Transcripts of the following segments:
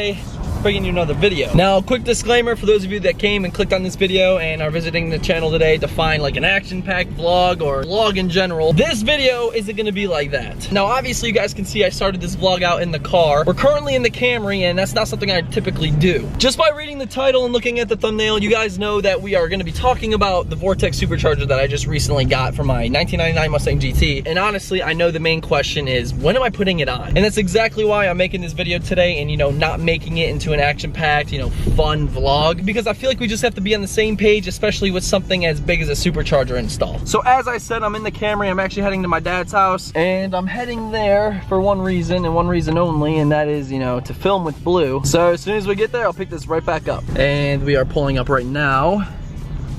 today, bringing you another video. Now, quick disclaimer for those of you that came and clicked on this video and are visiting the channel today to find like an action-packed vlog or vlog in general. This video isn't gonna be like that. Now, obviously you guys can see I started this vlog out in the car. We're currently in the Camry and that's not something I typically do. Just by reading the title and looking at the thumbnail, you guys know that we are gonna be talking about the Vortex Supercharger that I just recently got for my 1999 Mustang GT. And honestly, I know the main question is, when am I putting it on? And that's exactly why I'm making this video today and, you know, not making it into an action-packed, you know, fun vlog, because I feel like we just have to be on the same page, especially with something as big as a supercharger install. So as I said, I'm in the Camry. I'm actually heading to my dad's house, and I'm heading there for one reason and one reason only, and that is, you know, to film with Blue. So as soon as we get there, I'll pick this right back up. And we are pulling up right now.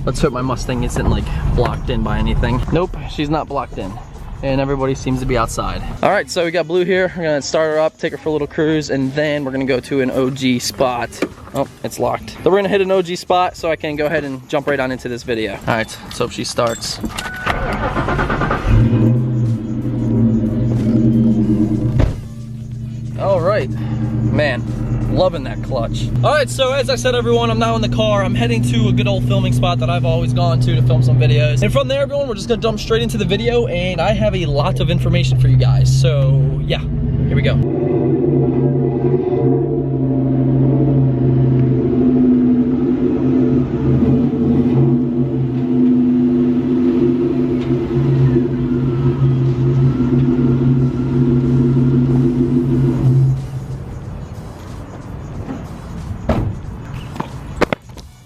Let's hope my Mustang isn't like blocked in by anything. Nope, she's not blocked in. And everybody seems to be outside. All right, so we got Blue here. We're gonna start her up, take her for a little cruise, and then we're gonna go to an OG spot. Oh, it's locked. So we're gonna hit an OG spot so I can go ahead and jump right on into this video. All right, let's hope she starts. All right, man. Loving that clutch. All right, so as I said, everyone, I'm now in the car. I'm heading to a good old filming spot that I've always gone to film some videos. And from there, everyone, we're just gonna jump straight into the video, and I have a lot of information for you guys. So yeah, here we go.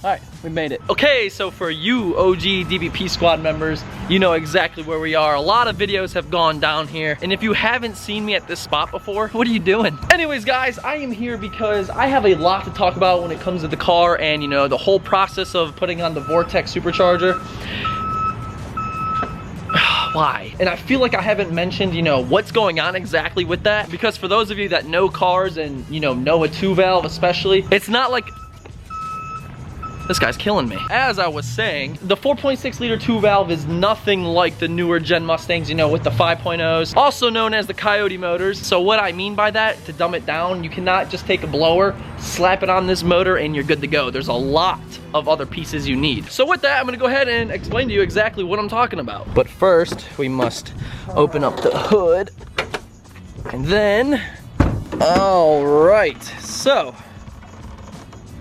Alright, we made it. Okay, so for you OG DBP squad members, you know exactly where we are. A lot of videos have gone down here, and if you haven't seen me at this spot before, what are you doing? Anyways, guys, I am here because I have a lot to talk about when it comes to the car and, you know, the whole process of putting on the Vortex Supercharger. Why? And I feel like I haven't mentioned, you know, what's going on exactly with that, because for those of you that know cars and, you know a 2-valve especially, it's not like... This guy's killing me. As I was saying, the 4.6 liter 2-valve is nothing like the newer gen Mustangs, you know, with the 5.0s, also known as the Coyote motors. So what I mean by that, to dumb it down, you cannot just take a blower, slap it on this motor, and you're good to go. There's a lot of other pieces you need. So with that, I'm gonna go ahead and explain to you exactly what I'm talking about. But first, we must open up the hood. And then, all right, so,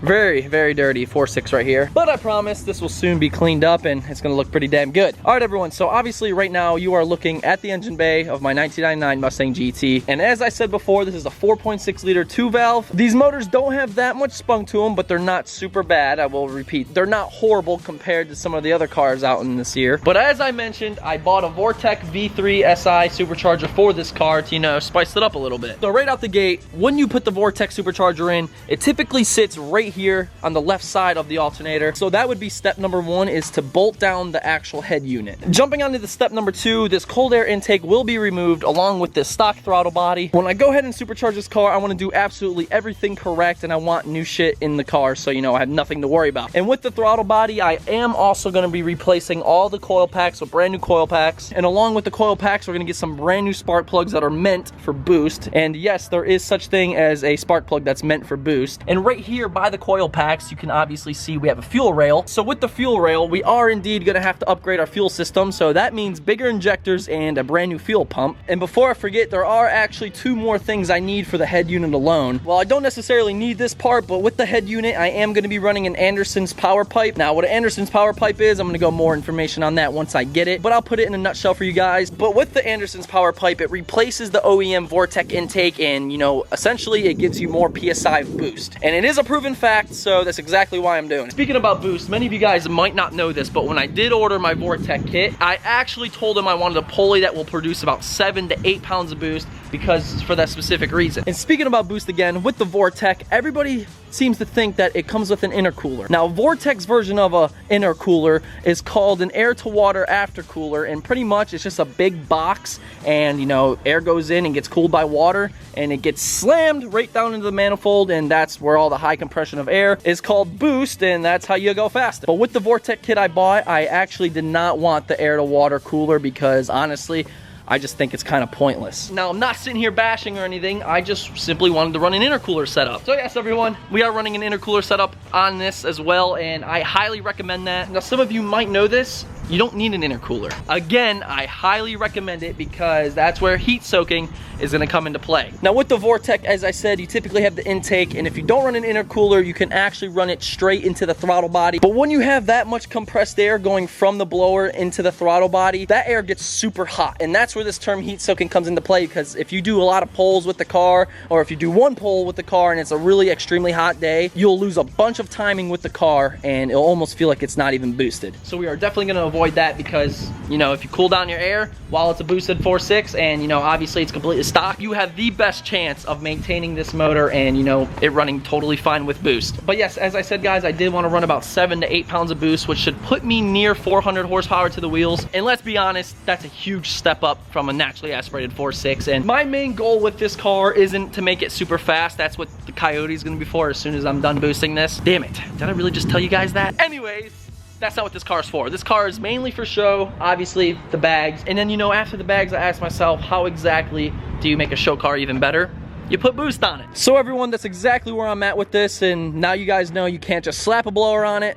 very, very dirty 4.6 right here. But I promise this will soon be cleaned up and it's gonna look pretty damn good. All right, everyone, so obviously right now you are looking at the engine bay of my 1999 Mustang GT. And as I said before, this is a 4.6 liter 2-valve. These motors don't have that much spunk to them, but they're not super bad. I will repeat, they're not horrible compared to some of the other cars out in this year. But as I mentioned, I bought a Vortex V3 SI supercharger for this car to, you know, spice it up a little bit. So right out the gate, when you put the Vortex supercharger in, it typically sits right here on the left side of the alternator. So that would be step number 1, is to bolt down the actual head unit. Jumping onto the step number 2, this cold air intake will be removed along with this stock throttle body. When I go ahead and supercharge this car, I want to do absolutely everything correct, and I want new shit in the car, so, you know, I have nothing to worry about. And with the throttle body, I am also going to be replacing all the coil packs with brand new coil packs. And along with the coil packs, we're going to get some brand new spark plugs that are meant for boost. And yes, there is such thing as a spark plug that's meant for boost. And right here by the coil packs, you can obviously see we have a fuel rail. So with the fuel rail, we are indeed going to have to upgrade our fuel system. So that means bigger injectors and a brand new fuel pump. And before I forget, there are actually 2 more things I need for the head unit alone. Well, I don't necessarily need this part, but with the head unit, I am going to be running an Anderson's power pipe. Now, what an Anderson's power pipe is, I'm going to go more information on that once I get it, but I'll put it in a nutshell for you guys. But with the Anderson's power pipe, it replaces the OEM Vortex intake, and, you know, essentially it gives you more PSI boost. And it is a proven fact, so that's exactly why I'm doing it. Speaking about boost, many of you guys might not know this, but when I did order my Vortex kit, I actually told them I wanted a pulley that will produce about 7 to 8 pounds of boost, because for that specific reason. And speaking about boost again, with the Vortex, everybody seems to think that it comes with an intercooler. Now, Vortex version of a intercooler is called an air to water aftercooler, and pretty much it's just a big box, and, you know, air goes in and gets cooled by water, and it gets slammed right down into the manifold, and that's where all the high compression of air is called boost, and that's how you go faster. But with the Vortex kit I bought, I actually did not want the air to water cooler, because honestly, I just think it's kind of pointless. Now, I'm not sitting here bashing or anything. I just simply wanted to run an intercooler setup. So yes, everyone, we are running an intercooler setup on this as well, and I highly recommend that. Now, some of you might know this. You don't need an intercooler. Again, I highly recommend it because that's where heat soaking is gonna come into play. Now with the Vortec, as I said, you typically have the intake, and if you don't run an intercooler, you can actually run it straight into the throttle body. But when you have that much compressed air going from the blower into the throttle body, that air gets super hot. And that's where this term heat soaking comes into play, because if you do a lot of pulls with the car, or if you do one pull with the car and it's a really extremely hot day, you'll lose a bunch of timing with the car and it'll almost feel like it's not even boosted. So we are definitely gonna avoid that because, you know, if you cool down your air while it's a boosted 4.6 and, you know, obviously it's completely stock, you have the best chance of maintaining this motor and, you know, it running totally fine with boost. But yes, as I said, guys, I did want to run about 7 to 8 pounds of boost, which should put me near 400 horsepower to the wheels. And let's be honest, that's a huge step up from a naturally aspirated 4.6. And my main goal with this car isn't to make it super fast. That's what the Coyote is going to be for as soon as I'm done boosting this. Damn it, did I really just tell you guys that? Anyways, that's not what this car is for. This car is mainly for show, obviously the bags. And then, you know, after the bags, I asked myself, how exactly do you make a show car even better? You put boost on it. So everyone, that's exactly where I'm at with this. And now you guys know you can't just slap a blower on it,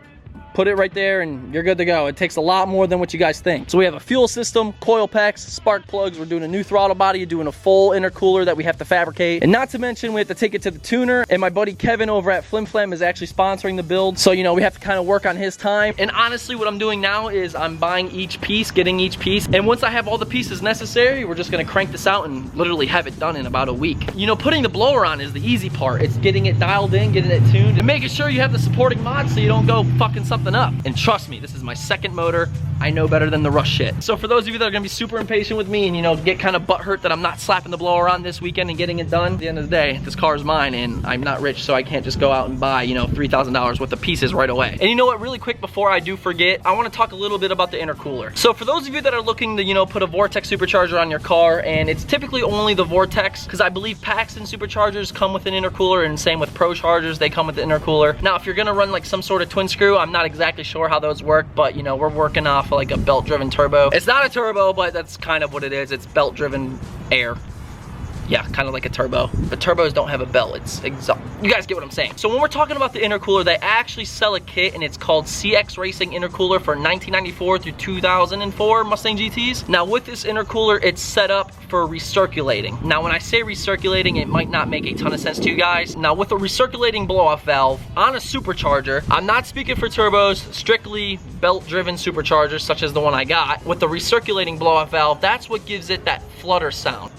put it right there, and you're good to go. It takes a lot more than what you guys think. So we have a fuel system, coil packs, spark plugs. We're doing a new throttle body, doing a full intercooler that we have to fabricate. And not to mention, we have to take it to the tuner. And my buddy Kevin over at Flim Flam is actually sponsoring the build. So, you know, we have to kind of work on his time. And honestly, what I'm doing now is I'm buying each piece, getting each piece. And once I have all the pieces necessary, we're just gonna crank this out and literally have it done in about a week. You know, putting the blower on is the easy part. It's getting it dialed in, getting it tuned, and making sure you have the supporting mods so you don't go fucking something up. And trust me, this is my second motor. I know better than the rush shit. So for those of you that are gonna be super impatient with me and, you know, get kind of butthurt that I'm not slapping the blower on this weekend and getting it done, at the end of the day, this car is mine and I'm not rich, so I can't just go out and buy, you know, $3,000 worth of pieces right away. And you know what, really quick before I do forget, I wanna talk a little bit about the intercooler. So for those of you that are looking to, you know, put a Vortex supercharger on your car, and it's typically only the Vortex, because I believe Paxton superchargers come with an intercooler, and same with Pro Chargers, they come with the intercooler. Now, if you're gonna run like some sort of twin screw, I'm not exactly sure how those work, but you know, we're working off of like a belt driven turbo. It's not a turbo, but that's kind of what it is. It's belt driven air. Yeah, kind of like a turbo. But turbos don't have a belt. It's you guys get what I'm saying. So when we're talking about the intercooler, they actually sell a kit and it's called CX Racing Intercooler for 1994 through 2004 Mustang GTs. Now with this intercooler, it's set up for recirculating. Now when I say recirculating, it might not make a ton of sense to you guys. Now with a recirculating blow-off valve on a supercharger, I'm not speaking for turbos, strictly belt-driven superchargers such as the one I got. With the recirculating blow-off valve, that's what gives it that flutter sound.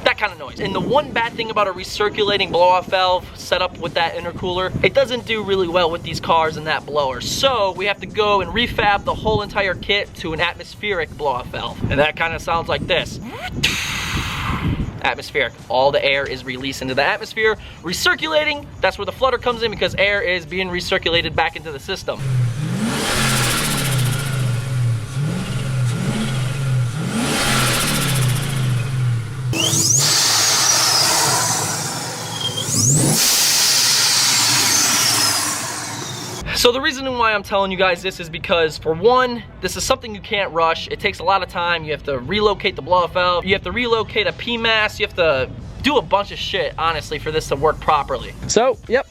That kind of noise. And the one bad thing about a recirculating blow-off valve set up with that intercooler, it doesn't do really well with these cars and that blower. So we have to go and refab the whole entire kit to an atmospheric blow-off valve. And that kind of sounds like this. Atmospheric. All the air is released into the atmosphere. Recirculating, that's where the flutter comes in because air is being recirculated back into the system. So the reason why I'm telling you guys this is because, for one, this is something you can't rush. It takes a lot of time. You have to relocate the blow-off valve. You have to relocate a PMAS. You have to do a bunch of shit, honestly, for this to work properly. So, yep.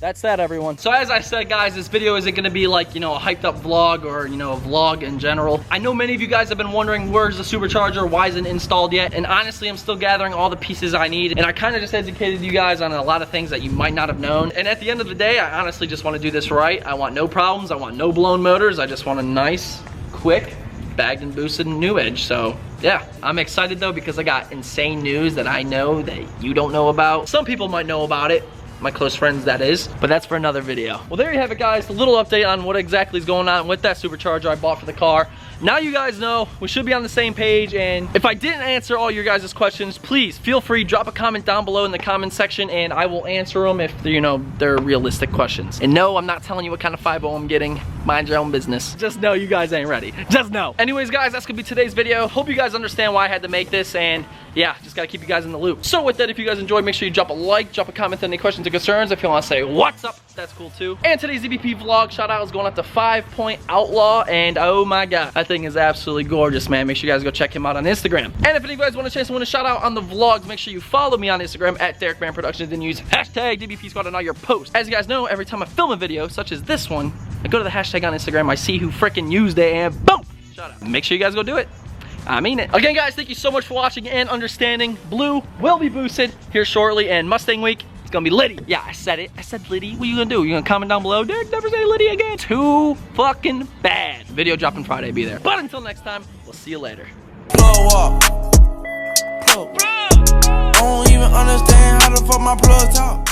That's that, everyone. So as I said, guys, this video isn't gonna be like, you know, a hyped up vlog or, you know, a vlog in general. I know many of you guys have been wondering, where's the supercharger? Why isn't it installed yet? And honestly, I'm still gathering all the pieces I need. And I kind of just educated you guys on a lot of things that you might not have known. And at the end of the day, I honestly just want to do this right. I want no problems. I want no blown motors. I just want a nice, quick, bagged and boosted new edge. So yeah, I'm excited though because I got insane news that I know that you don't know about. Some people might know about it. My close friends, that is, but that's for another video. Well, there you have it, guys, a little update on what exactly is going on with that supercharger I bought for the car. Now you guys know, we should be on the same page, and if I didn't answer all your guys' questions, please feel free, drop a comment down below in the comment section, and I will answer them if, you know, they're realistic questions. And no, I'm not telling you what kind of 5.0 I'm getting. Mind your own business. Just know you guys ain't ready. Just know. Anyways, guys, that's gonna be today's video. Hope you guys understand why I had to make this, and yeah, just gotta keep you guys in the loop. So with that, if you guys enjoyed, make sure you drop a like, drop a comment, any questions or concerns. If you wanna say what's up, That's cool too. And today's DBP vlog shout out is going out to 5 Point Outlaw, and oh my god, that thing is absolutely gorgeous, man. Make sure you guys go check him out on Instagram. And if any of you guys want a chance to win a shout out on the vlogs, make sure you follow me on Instagram at DerekBaranProductions and use hashtag DBP Squad on all your posts. As you guys know, every time I film a video such as this one, I go to the hashtag on Instagram, I see who freaking used it, and boom, shout out. Make sure you guys go do it. I mean it. Again, guys, thank you so much for watching and understanding. Blue will be boosted here shortly, and Mustang Week, it's gonna be litty. Yeah, I said it. I said litty. What are you gonna do? You gonna comment down below? Derek, never say litty again. Too fucking bad. Video dropping Friday, be there. But until next time, we'll see you later. Blow up. I don't even understand how the fuck my plug talk.